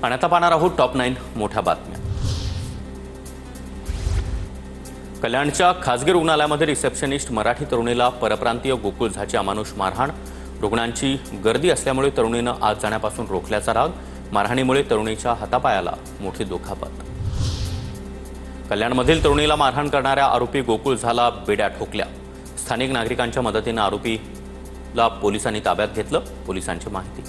आणि आता पाहणार आहोत टॉप 9 मोठ्या बातम्या। कल्याणच्या खासगी रुग्णालयामध्ये रिसेप्शनिस्ट मराठी तरुणीला परप्रांतीय गोकुळ झाची अमानुष मारहाण। रुग्णांची गर्दी असल्यामुळे तरुणीने आत जाण्यापासून रोखल्याचा राग। मारहाणीमुळे तरुणीच्या हातापायाला मोठी दुखापत। कल्याणमधील तरुणीला मारहाण करणाऱ्या आरोपी गोकुळ झाला बेड्या ठोकल्या। स्थानिक नागरिकांच्या मदतीने आरोपीला पोलिसांनी ताब्यात घेतलं। पोलिसांची माहिती,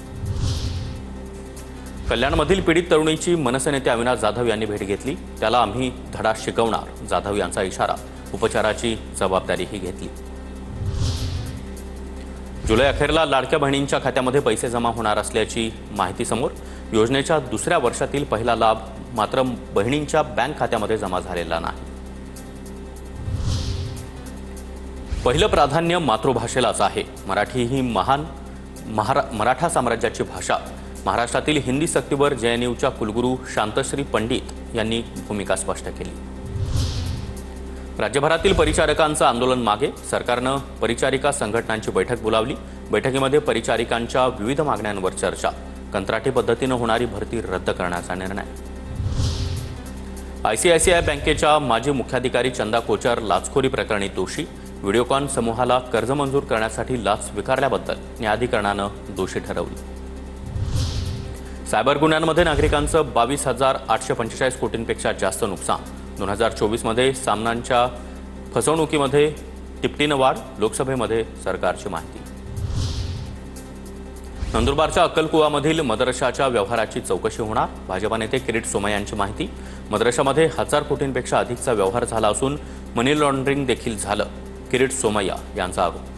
कल्याणमधील पीडित तरुणीची मनसे नेते अविनाश जाधव यांनी भेट घेतली। त्याला आम्ही धडा शिकवणार, जाधव यांचा इशारा। उपचाराची जबाबदारीही घेतली। जुलै अखेरला लाडक्या बहिणींच्या खात्यामध्ये पैसे जमा होणार असल्याची माहिती समोर। योजनेच्या दुसऱ्या वर्षातील पहिला लाभ मात्र बहिणींच्या बँक खात्यामध्ये जमा झालेला नाही। पहिलं प्राधान्य मातृभाषेलाच आहे। मराठी ही महान मराठा साम्राज्याची भाषा। महाराष्ट्रातील हिंदी सक्तीवर जेएनयूच्या कुलगुरू शांतश्री पंडित यांनी भूमिका स्पष्ट केली। राज्यभरातील परिचारिकांचं आंदोलन मागे। सरकारनं परिचारिका संघटनांची बैठक बोलावली। बैठकीमध्ये परिचारिकांच्या विविध मागण्यांवर चर्चा। कंत्राटी पद्धतीने होणारी भरती रद्द करण्याचा निर्णय। आयसीआयसीआय बँकेच्या माजी मुख्याधिकारी चंदा कोचर लाचखोरी प्रकरणी दोषी। व्हिडिओकॉन समूहाला कर्ज मंजूर करण्यासाठी लाच स्वीकारल्याबद्दल न्यायाधिकरणानं दोषी ठरवलं। सायबर गुन्ह्यांमध्ये नागरिकांचं 22,845 कोटींपेक्षा जास्त नुकसान। 2024 मध्ये सामन्यांच्या फसवणुकीमध्ये तिपटीनं वाढ। लोकसभेमध्ये सरकारची माहिती। नंदुरबारच्या अक्कलकुवामधील मदरशाच्या व्यवहाराची चौकशी होणार। भाजपा नेते किरीट सोमय्या यांची माहिती। मदरशामध्ये 1000 कोटींपेक्षा अधिकचा व्यवहार झाला असून मनी लॉन्ड्रिंग देखील झालं। किरीट सोमय्या यांचा आरोप।